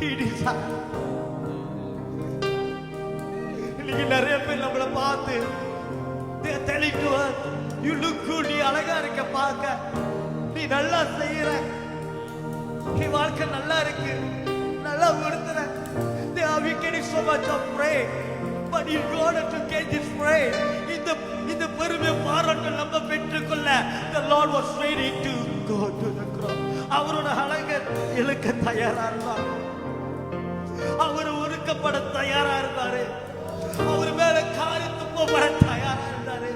[SPEAKER 1] He desires. இன்னைக்கு நிறைய பேர் நம்மளை பார்த்து they are telling to us, you look good, நீ அழகா இருக்க பார்க்க, நீ நல்லா செய்யற, நீ வாழ்க்கை நல்லா இருக்கு, நல்லா உடுத்துற. They are getting so much of praise, but in order to get this praise, இந்த பெருமை பாராட்டல் நம்ம பெற்றுக்கொள்ள, the Lord was ready to go to the cross. அவரோட அழகை இழுக்க தயாரா இருந்தார், அவர் ஒடுக்கப்பட தயாரா இருந்தாரு, அவர் மேல காரி துப்பப்பட தயாரா இருந்தாரு,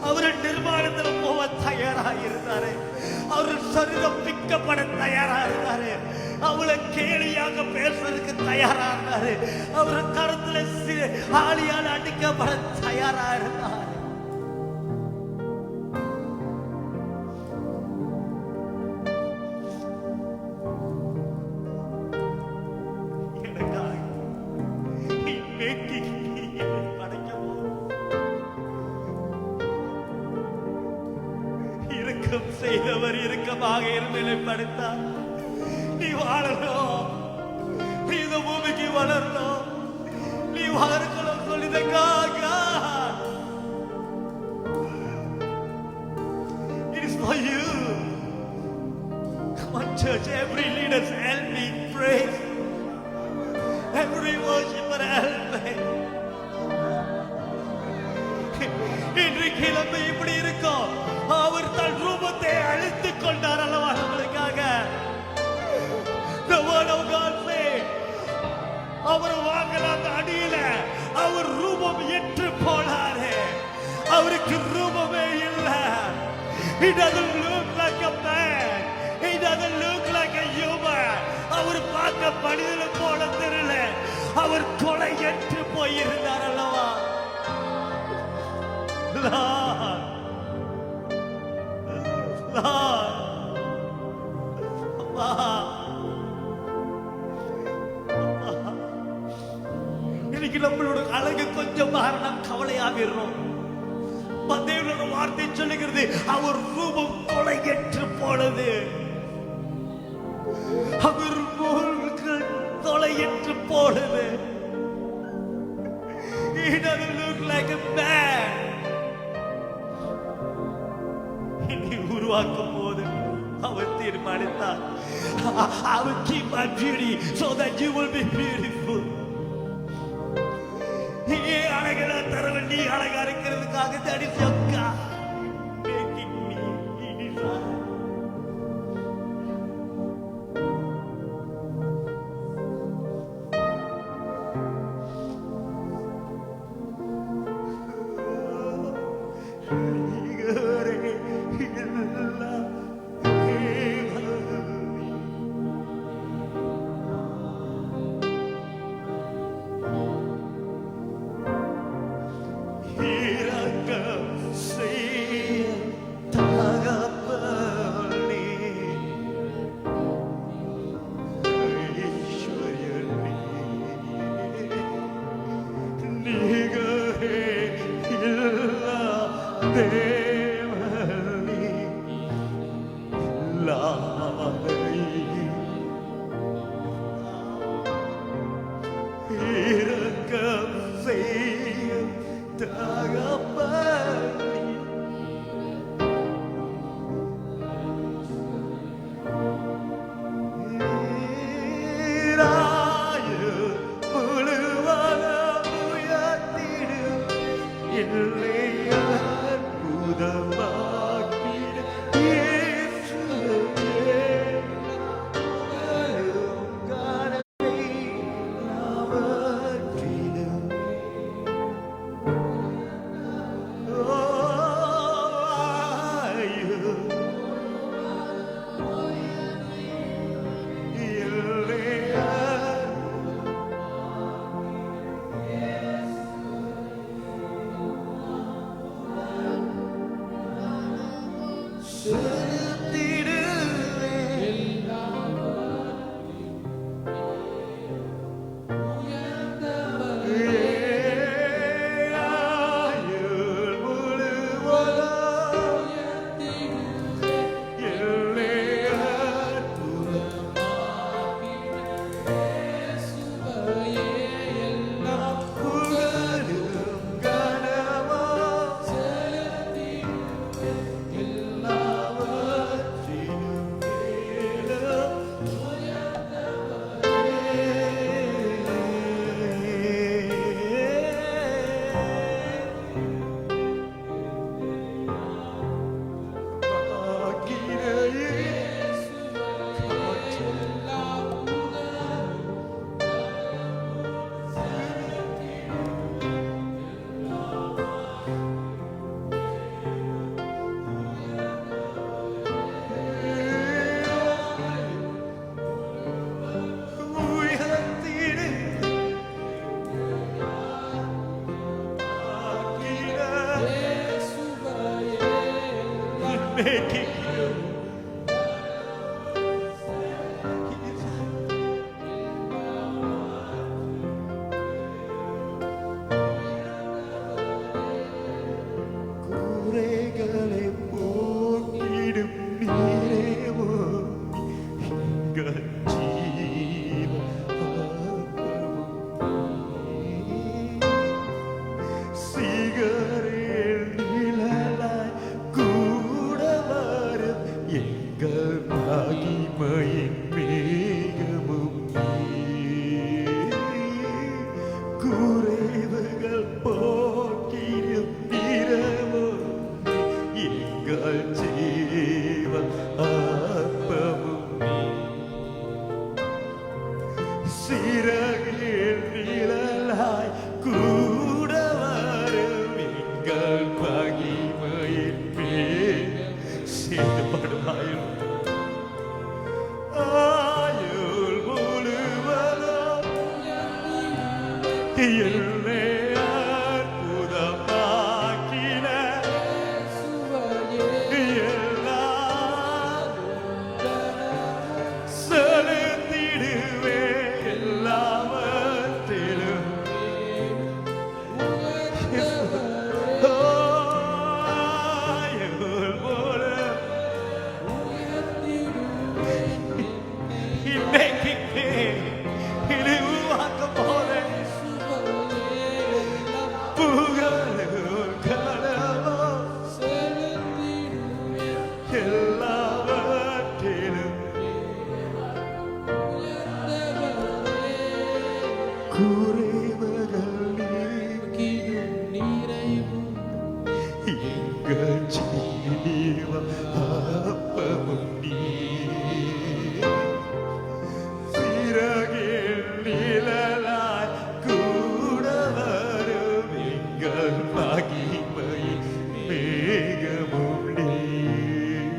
[SPEAKER 1] அவர் நிர்மாணத்துல போக தயாரா இருந்தாரு, அவர் சரீரம் பிக்கப்பட தயாரா இருந்தாரு, அவளை கேலியாக பேசுறதுக்கு தயாரா இருந்தாரு, அவர் கருத்துல ஆளியால் அடிக்கப்பட தயாரா இருந்தாரு. செய்தவர் இறுக்கமாக நிலைப்படுத்தார். நீ வாழணும், நீ இந்த பூமிக்கு வளரணும், நீ வளர்க்கணும் சொல்லிதற்காக. It is for you. Come on church, every leader help me praise, every worshiper help me. இன்றைக்கு நம்ம இப்படி இருக்கோம், அவர் தன் ரூபத்தை அழித்துக் கொண்டார் அல்லவா நம்மளுக்காக. The word of God says, அவர் வாங்கின அந்த அடியில அவர் ரூபம் ஏற்று போனாரு, அவருக்கு ரூபமே இல்லை. He doesn't look like a man, he doesn't look like a human. அவர் பார்க்க மனிதனை போல தெரியல, அவர் கொலை ஏற்று போயிருந்தார் அல்லவா. இன்னைக்கு நம்மளோட அழகு கொஞ்சம் மாறினா கவலையாகிறோம். தேவனோட வார்த்தை சொல்லுகிறது, அவர் ரூபம் கொலையற்று போனது, அவர் கொலையற்று போனது. He doesn't look like a man. என்னை உருவாக்கும் போது அவர் தீர்மானித்தார், I will keep my beauty so that you will be beautiful. நீ அழகா தரவ, நீ அழகா இருக்கிறதுக்காக that is your God making me. making you. குறைகளை போக்கிடும் நீரேவோ எங்கள் சிகரில் நிழலாய் கூட வரும் எங்கள் மகிமையின் மேகமும் குறைவுகள் போக்கிடும் நிறமும் எங்கள் ஜீவ அப்பமும் சிறகில் நிழலாய் கூட வரும் எங்கள் மகிமையின் மேகம் செயல்படுவாயும் ஆயுள் முழுவதும் என்னை அற்புதமாக்கின எல்லாம் செலுத்திடுவேன் எல்லாவற்றிலும் ஆயுள் முழுவதும் இன்னைக்கு இது உருவாக்கும் போது புகழும் கனவும் எல்லாவற்றிலும் குறைவுகள் எங்கள் ஜீவ அப்பமும் நீர். சிறகில் நிழலாய் கூட வரும் எங்கள் மகிமையின் மேகமும் நீர்.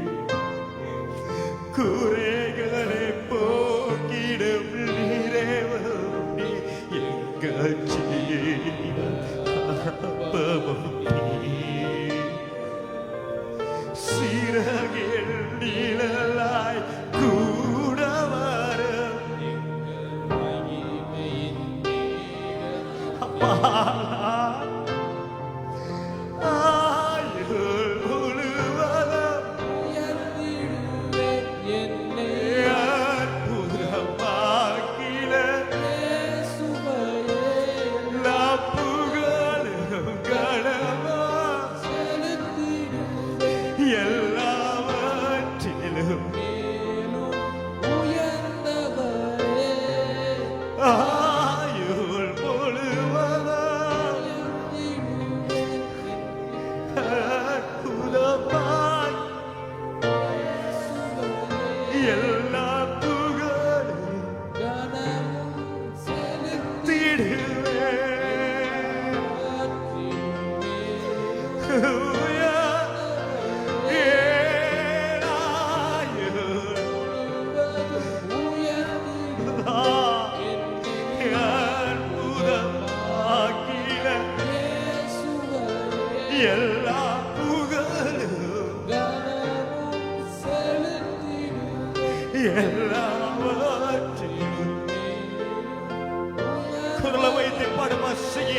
[SPEAKER 1] குறைகளை போக்கிடும் நிறைவும் நீர். எங்கள் ஜீவ அப்பமும் நீர். சிறகில் நிழலாய் கூட வரும் அப்பா ஆயுள் முழுவதும் அற்புதமாக்கின புகழும் கனவும் எல்லாவற்றிலும் ஆயுள் முழுவதும் அற்புதமாய் எல்லா புகழும் எல்லா புகழும் எல்லாவற்றிலும் குரலை வைத்து பாடுமா செய்ய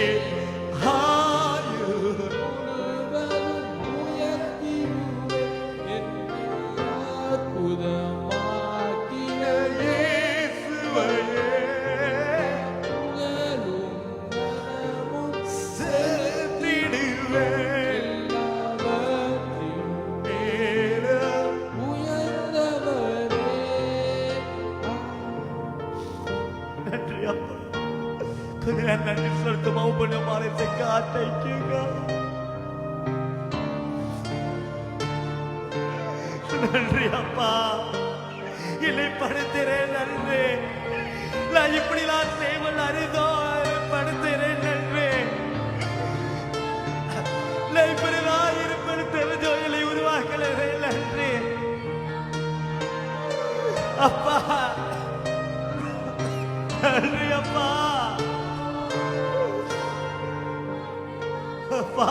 [SPEAKER 1] நன்றி சொல்லுமா உபநியமான காட்டைக்குங்க நன்றி அப்பா இல்லை படுத்துறேன் நன்றி நான் இப்படிலாம் செய்வல் அறிதோ படுத்துறேன் நன்றி நான் இப்படிலாம் இருப்பது தெரிஞ்சோ இல்லை உருவாக்கல நன்றி அப்பா நன்றி அப்பா அப்பா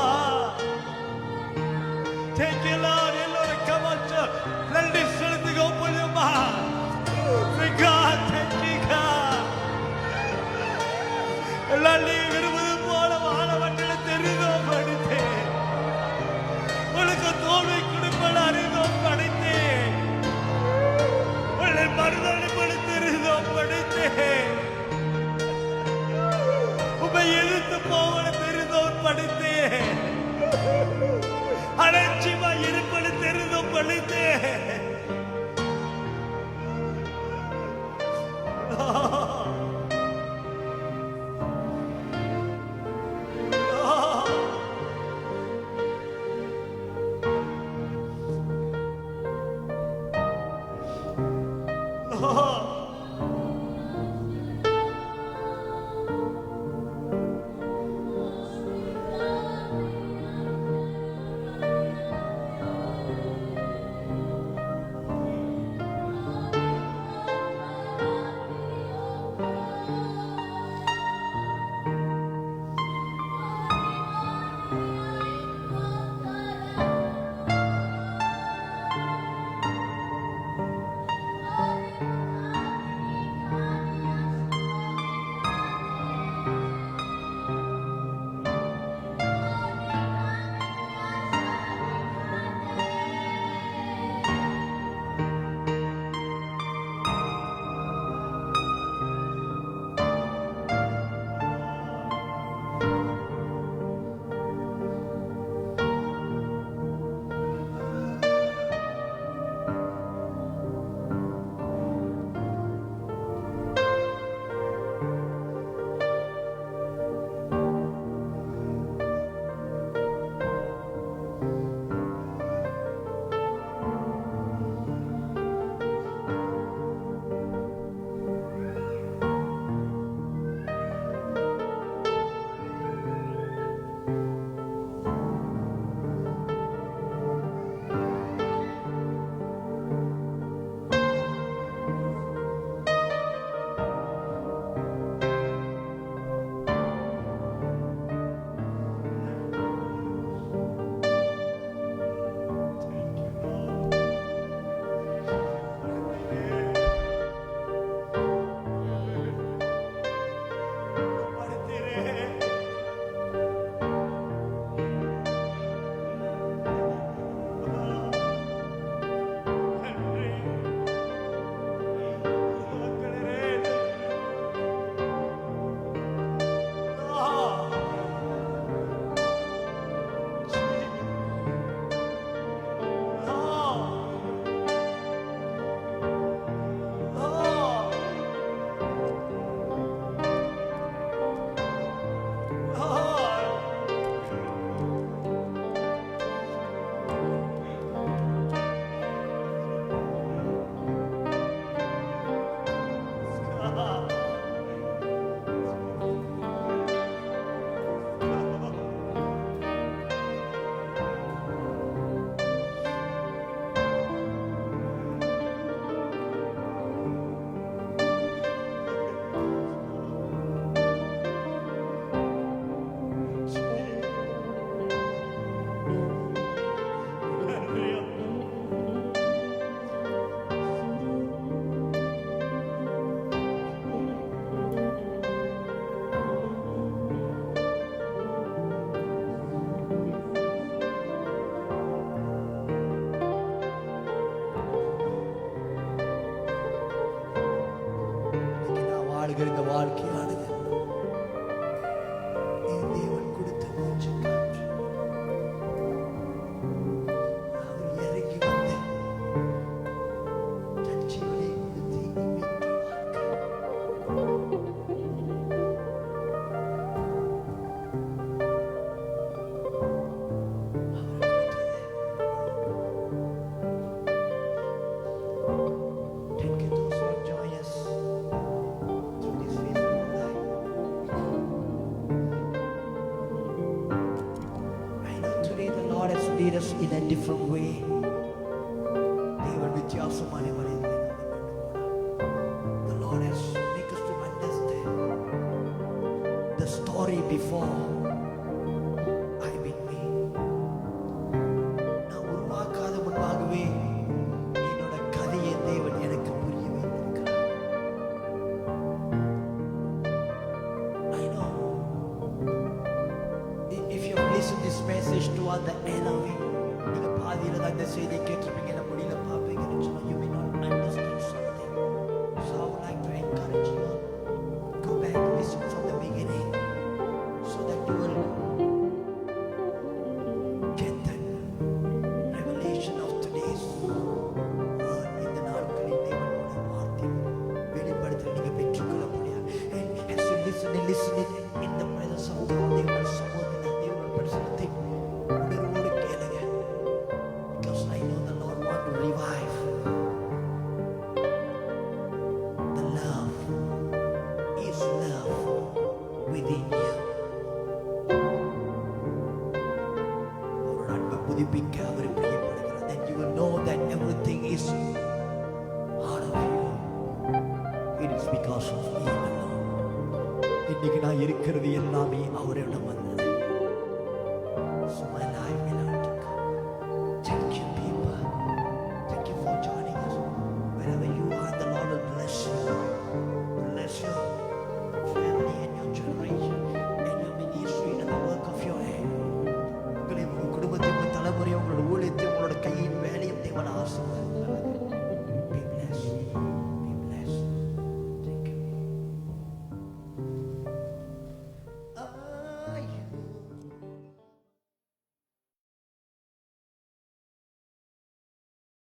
[SPEAKER 1] Thank you, Lord. Lord, come வாழ்கிற இந்த வாழ்க்கையானது என் தேவன் கொடுத்த மூச்சு காற்று. அவர் இறங்கி வந்து தன் ஜீவனை கொடுத்து மீட்ட வாழ்க்கை. Thank you those who have joined us through this Facebook Live. I know today the Lord has led us in a different way. தேவன் வித்தியாசமான வழியில் The Lord has made us to understand the story before I been made. நான் உருவாக்காத முன்பாகவே என்னோட கதையை தேவன் எனக்கு புரிய வைத்திருக்கிறார். I know if you have listened this message toward the end of it, நீங்க பாதியில தான் இந்த செய்தியை கேட்டிருப்பீங்க, இல்ல முடியல பார்ப்பீங்கன்னு சொன்னா you may not understand something. So I would like to encourage you, go back and listen from the beginning so that you will get that revelation of today's word. இந்த நாட்களில் தேவனுடைய வார்த்தை வெளிப்படுத்தல் நீங்க பெற்று It is because of Him. இன்னைக்கு நான் இருக்கிறது எல்லாமே அவரிடம் வந்து